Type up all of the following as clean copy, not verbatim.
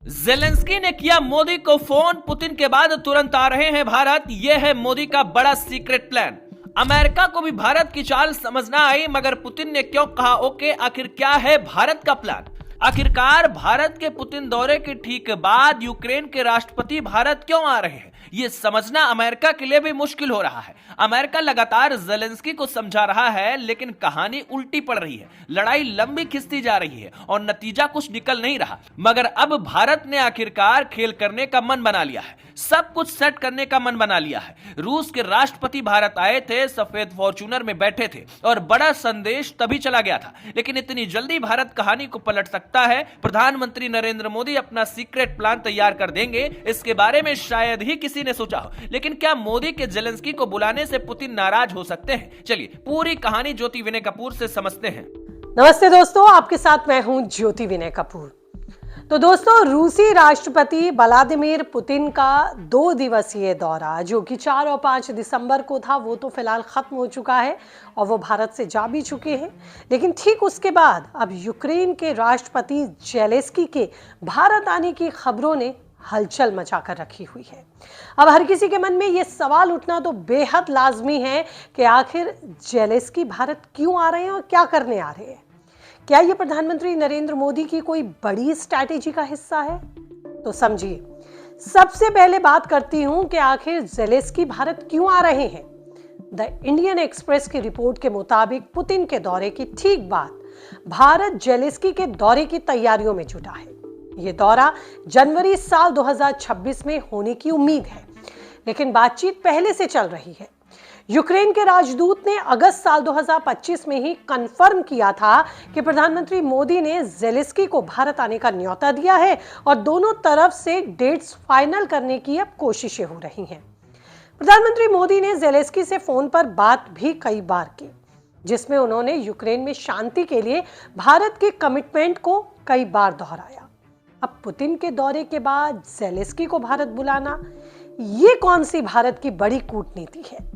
Zelensky ने किया मोदी को फोन, पुतिन के बाद तुरंत आ रहे हैं भारत। यह है मोदी का बड़ा सीक्रेट प्लान। अमेरिका को भी भारत की चाल समझ ना आई, मगर पुतिन ने क्यों कहा ओके? आखिर क्या है भारत का प्लान? आखिरकार भारत के पुतिन दौरे के ठीक बाद यूक्रेन के राष्ट्रपति भारत क्यों आ रहे हैं, ये समझना अमेरिका के लिए भी मुश्किल हो रहा है। अमेरिका लगातार जेलेंस्की को समझा रहा है, लेकिन कहानी उल्टी पड़ रही है। लड़ाई लंबी खिंचती जा रही है और नतीजा कुछ निकल नहीं रहा। मगर अब भारत ने आखिरकार खेल करने का मन बना लिया है, सब कुछ सेट करने का मन बना लिया है। रूस के राष्ट्रपति भारत आए थे, सफेद फॉर्च्यूनर में बैठे थे और बड़ा संदेश तभी चला गया था। लेकिन इतनी जल्दी भारत कहानी को पलट सकता है? प्रधानमंत्री नरेंद्र मोदी अपना सीक्रेट प्लान तैयार कर देंगे, इसके बारे में शायद ही किसी ने सोचा हो। लेकिन क्या मोदी के जेलेंस्की को बुलाने से पुतिन नाराज हो सकते हैं? चलिए पूरी कहानी ज्योति विनय कपूर से समझते हैं। नमस्ते दोस्तों, आपके साथ मैं हूं ज्योति विनय कपूर। तो दोस्तों, रूसी राष्ट्रपति व्लादिमीर पुतिन का 2 दिवसीय दौरा, जो कि 4 और 5 दिसंबर को था, वो तो फिलहाल खत्म हो चुका है और वो भारत से जा भी चुके हैं। लेकिन ठीक उसके बाद अब यूक्रेन के राष्ट्रपति जेलेंस्की के भारत आने की खबरों ने हलचल मचाकर रखी हुई है। अब हर किसी के मन में ये सवाल उठना तो बेहद लाजमी है कि आखिर जेलेंस्की भारत क्यों आ रहे हैं और क्या करने आ रहे हैं। क्या ये प्रधानमंत्री नरेंद्र मोदी की कोई बड़ी स्ट्रैटेजी का हिस्सा है? तो समझिए। सबसे पहले बात करती हूं कि आखिर जेलेंस्की भारत क्यों आ रहे हैं। द इंडियन एक्सप्रेस की रिपोर्ट के मुताबिक पुतिन के दौरे की ठीक बाद भारत जेलेंस्की के दौरे की तैयारियों में जुटा है। ये दौरा जनवरी साल 2026 में होने की उम्मीद है, लेकिन बातचीत पहले से चल रही है। यूक्रेन के राजदूत ने अगस्त साल 2025 में ही कंफर्म किया था कि प्रधानमंत्री मोदी ने जेलेंस्की को भारत आने का न्योता दिया है और दोनों तरफ से डेट्स फाइनल करने की अब कोशिशें हो रही हैं। प्रधानमंत्री मोदी ने जेलेंस्की से फोन पर बात भी कई बार की, जिसमें उन्होंने यूक्रेन में शांति के लिए भारत के कमिटमेंट को कई बार दोहराया। अब पुतिन के दौरे के बाद जेलेंस्की को भारत बुलाना, ये कौन सी भारत की बड़ी कूटनीति है?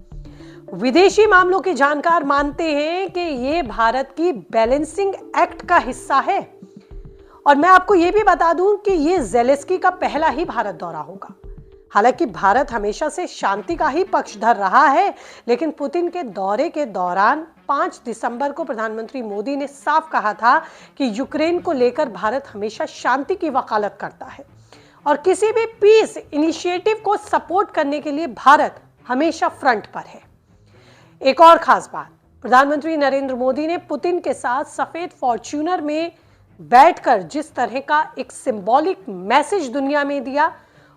विदेशी मामलों के जानकार मानते हैं कि ये भारत की बैलेंसिंग एक्ट का हिस्सा है। और मैं आपको ये भी बता दूं कि ये जेलेंस्की का पहला ही भारत दौरा होगा। हालांकि भारत हमेशा से शांति का ही पक्षधर रहा है, लेकिन पुतिन के दौरे के दौरान 5 दिसंबर को प्रधानमंत्री मोदी ने साफ कहा था कि यूक्रेन को लेकर भारत हमेशा शांति की वकालत करता है और किसी भी पीस इनिशिएटिव को सपोर्ट करने के लिए भारत हमेशा फ्रंट पर है। एक और खास बात, प्रधानमंत्री नरेंद्र मोदी ने पुतिन के साथ सफेद फॉर्च्यूनर में बैठकर जिस तरह का एक सिंबॉलिक मैसेज दुनिया में दिया,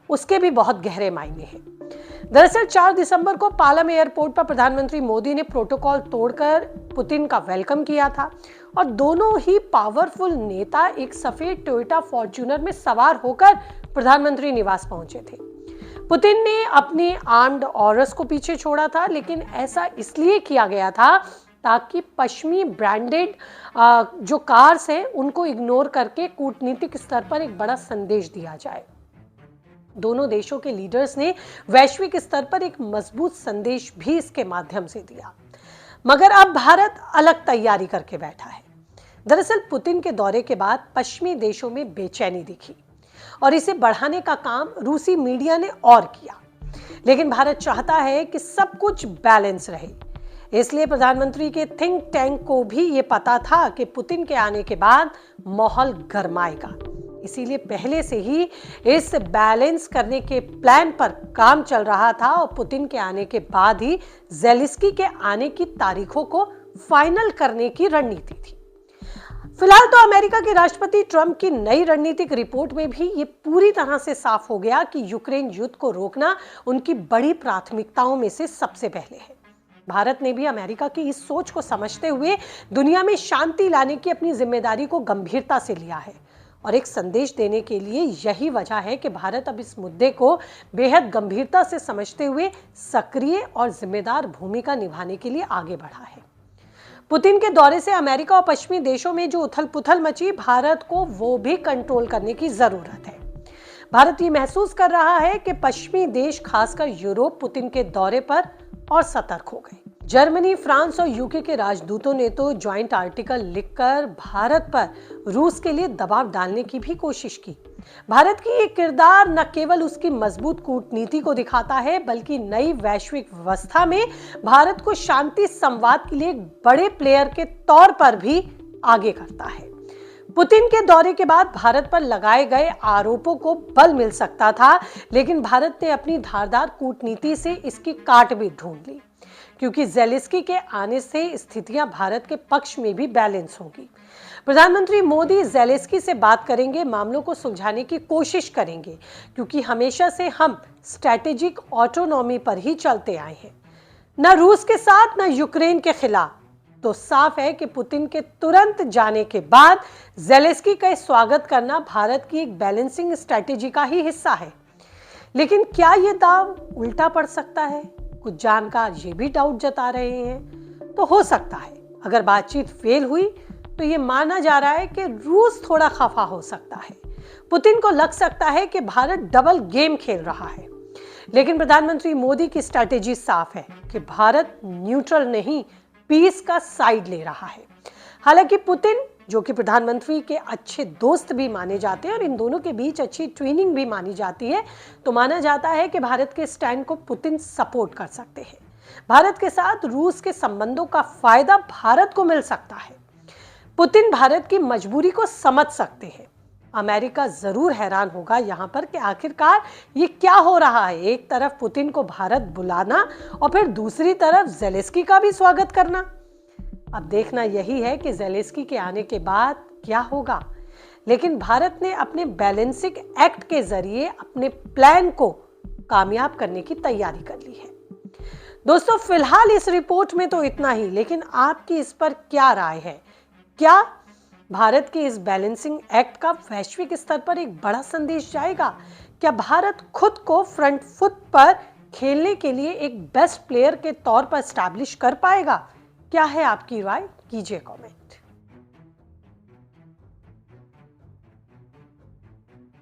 उसके भी बहुत गहरे मायने हैं। दरअसल 4 दिसंबर को पालम एयरपोर्ट पर प्रधानमंत्री मोदी ने प्रोटोकॉल तोड़कर पुतिन का वेलकम किया था और दोनों ही पावरफुल नेता एक सफेद टोयोटा फॉर्च्यूनर में सवार होकर प्रधानमंत्री निवास पहुंचे थे। पुतिन ने अपने आर्म्ड ऑरस को पीछे छोड़ा था, लेकिन ऐसा इसलिए किया गया था ताकि पश्चिमी ब्रांडेड जो कार्स हैं उनको इग्नोर करके कूटनीतिक स्तर पर एक बड़ा संदेश दिया जाए। दोनों देशों के लीडर्स ने वैश्विक स्तर पर एक मजबूत संदेश भी इसके माध्यम से दिया। मगर अब भारत अलग तैयारी करके बैठा है। दरअसल पुतिन के दौरे के बाद पश्चिमी देशों में बेचैनी दिखी और इसे बढ़ाने का काम रूसी मीडिया ने और किया। लेकिन भारत चाहता है कि सब कुछ बैलेंस रहे, इसलिए प्रधानमंत्री के थिंक टैंक को भी ये पता था कि पुतिन के आने के बाद माहौल गरमाएगा। इसीलिए पहले से ही इस बैलेंस करने के प्लान पर काम चल रहा था और पुतिन के आने के बाद ही जेलेंस्की के आने की तारीखों को फाइनल करने की रणनीति थी। फिलहाल तो अमेरिका के राष्ट्रपति ट्रंप की नई रणनीतिक रिपोर्ट में भी ये पूरी तरह से साफ हो गया कि यूक्रेन युद्ध को रोकना उनकी बड़ी प्राथमिकताओं में से सबसे पहले है। भारत ने भी अमेरिका की इस सोच को समझते हुए दुनिया में शांति लाने की अपनी जिम्मेदारी को गंभीरता से लिया है और एक संदेश देने के लिए यही वजह है कि भारत अब इस मुद्दे को बेहद गंभीरता से समझते हुए सक्रिय और जिम्मेदार भूमिका निभाने के लिए आगे बढ़ा है। पुतिन के दौरे से अमेरिका और पश्चिमी देशों में जो उथल पुथल मची, भारत को वो भी कंट्रोल करने की जरूरत है। भारत ये महसूस कर रहा है कि पश्चिमी देश, खासकर यूरोप, पुतिन के दौरे पर और सतर्क हो गए। जर्मनी, फ्रांस और यूके के राजदूतों ने तो ज्वाइंट आर्टिकल लिखकर भारत पर रूस के लिए दबाव डालने की भी कोशिश की। भारत की ये किरदार न केवल उसकी मजबूत कूटनीति को दिखाता है, बल्कि नई वैश्विक व्यवस्था में भारत को शांति संवाद के लिए एक बड़े प्लेयर के तौर पर भी आगे करता है। पुतिन के दौरे के बाद भारत पर लगाए गए आरोपों को बल मिल सकता था, लेकिन भारत ने अपनी धारदार कूटनीति से इसकी काट भी ढूंढ ली, क्योंकि ज़ेलेंस्की के आने से स्थितियां भारत के पक्ष में भी बैलेंस होगी। प्रधानमंत्री मोदी ज़ेलेंस्की से बात करेंगे, मामलों को सुलझाने की कोशिश करेंगे, क्योंकि हमेशा से हम स्ट्रैटेजिक ऑटोनॉमी पर ही चलते आए हैं, न रूस के साथ न यूक्रेन के खिलाफ। तो साफ है कि पुतिन के तुरंत जाने के बाद ज़ेलेंस्की का स्वागत करना भारत की एक बैलेंसिंग स्ट्रैटेजी का ही हिस्सा है। लेकिन क्या यह दांव उल्टा पड़ सकता है? कुछ जानकार ये भी डाउट जता रहे हैं। तो हो सकता है अगर बातचीत फेल हुई तो ये माना जा रहा है कि रूस थोड़ा खफा हो सकता है। पुतिन को लग सकता है कि भारत डबल गेम खेल रहा है। लेकिन प्रधानमंत्री मोदी की स्ट्रैटेजी साफ है कि भारत न्यूट्रल नहीं, पीस का साइड ले रहा है। हालांकि पुतिन, जो कि प्रधानमंत्री के अच्छे दोस्त भी माने जाते हैं और इन दोनों के बीच अच्छी ट्विनिंग भी मानी जाती है, तो माना जाता है कि भारत के स्टैंड को पुतिन सपोर्ट कर सकते हैं। भारत के साथ रूस के संबंधों का फायदा भारत को मिल सकता है। पुतिन भारत की मजबूरी को समझ सकते हैं। अमेरिका जरूर हैरान होगा यहाँ पर कि आखिरकार ये क्या हो रहा है। एक तरफ पुतिन को भारत बुलाना और फिर दूसरी तरफ ज़ेलेंस्की का भी स्वागत करना। अब देखना यही है कि ज़ेलेंस्की के आने के बाद क्या होगा। लेकिन भारत ने अपने बैलेंसिंग एक्ट के जरिए अपने प्लान को कामयाब करने की तैयारी कर ली है। दोस्तों, फिलहाल इस रिपोर्ट में तो इतना ही, लेकिन आपकी इस पर क्या राय है? क्या भारत के इस बैलेंसिंग एक्ट का वैश्विक स्तर पर एक बड़ा संदेश जाएगा? क्या भारत खुद को फ्रंट फुट पर खेलने के लिए एक बेस्ट प्लेयर के तौर पर एस्टैब्लिश कर पाएगा? क्या है आपकी राय? कीजिए कमेंट।